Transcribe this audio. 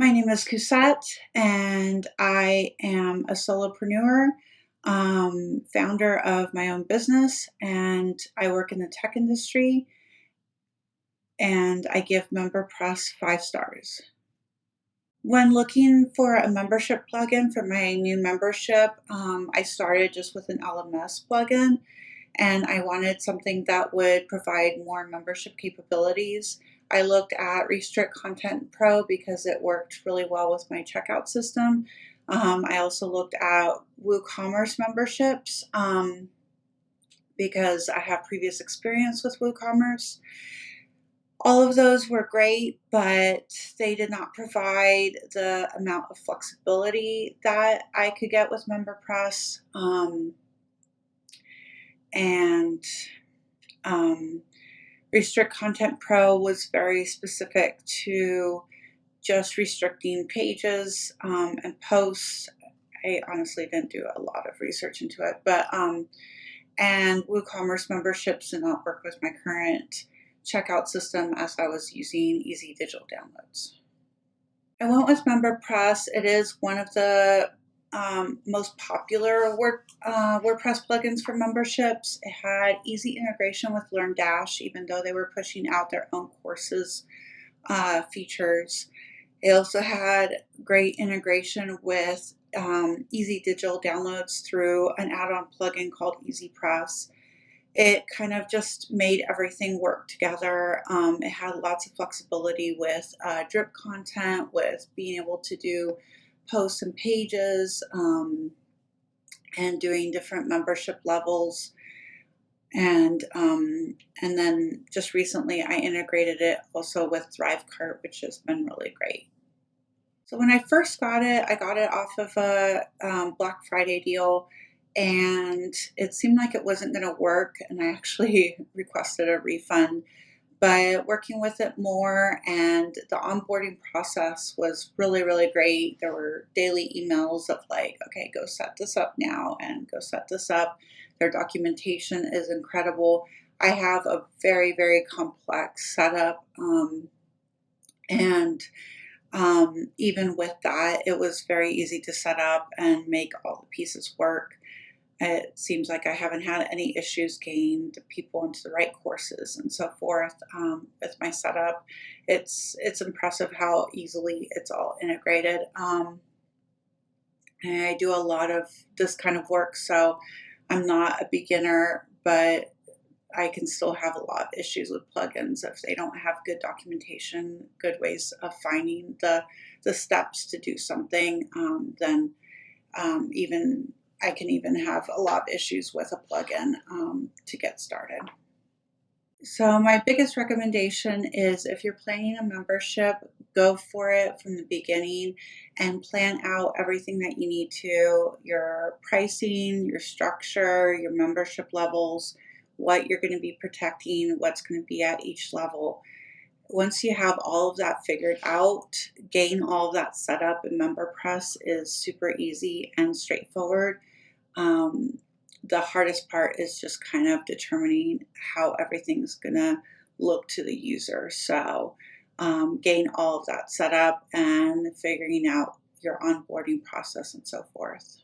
My name is Cosette, and I am a solopreneur, founder of my own business, and I work in the tech industry, and I give MemberPress 5 stars. When looking for a membership plugin for my new membership, I started just with an LMS plugin, and I wanted something that would provide more membership capabilities. I looked at Restrict Content Pro because it worked really well with my checkout system. I also looked at WooCommerce memberships because I have previous experience with WooCommerce. All of those were great, but they did not provide the amount of flexibility that I could get with MemberPress. And Restrict Content Pro was very specific to just restricting pages and posts. I honestly didn't do a lot of research into it, but and WooCommerce memberships did not work with my current checkout system as I was using Easy Digital Downloads. I went with MemberPress. It is one of the most popular WordPress plugins for memberships. It had easy integration with LearnDash, even though they were pushing out their own courses features. It also had great integration with Easy Digital Downloads through an add-on plugin called EasyPress. It kind of just made everything work together. It had lots of flexibility with drip content, with being able to do posts and pages, and doing different membership levels. And then just recently I integrated it also with ThriveCart, which has been really great. So when I first got it, I got it off of a Black Friday deal, and it seemed like it wasn't going to work, and I actually requested a refund. But working with it more, and the onboarding process was really, really great. There were daily emails of like, okay, go set this up now and go set this up. Their documentation is incredible. I have a very, very complex setup, and even with that, it was very easy to set up and make all the pieces work. It seems like I haven't had any issues getting the people into the right courses and so forth with my setup. It's impressive how easily it's all integrated. And I do a lot of this kind of work, so I'm not a beginner, but I can still have a lot of issues with plugins if they don't have good documentation, good ways of finding the steps to do something. Then even I can even have a lot of issues with a plugin to get started. So my biggest recommendation is if you're planning a membership, go for it from the beginning and plan out everything that you need to, your pricing, your structure, your membership levels, what you're going to be protecting, what's going to be at each level. Once you have all of that figured out, getting all of that set up in MemberPress is super easy and straightforward. The hardest part is just kind of determining how everything's going to look to the user. So getting all of that set up and figuring out your onboarding process and so forth.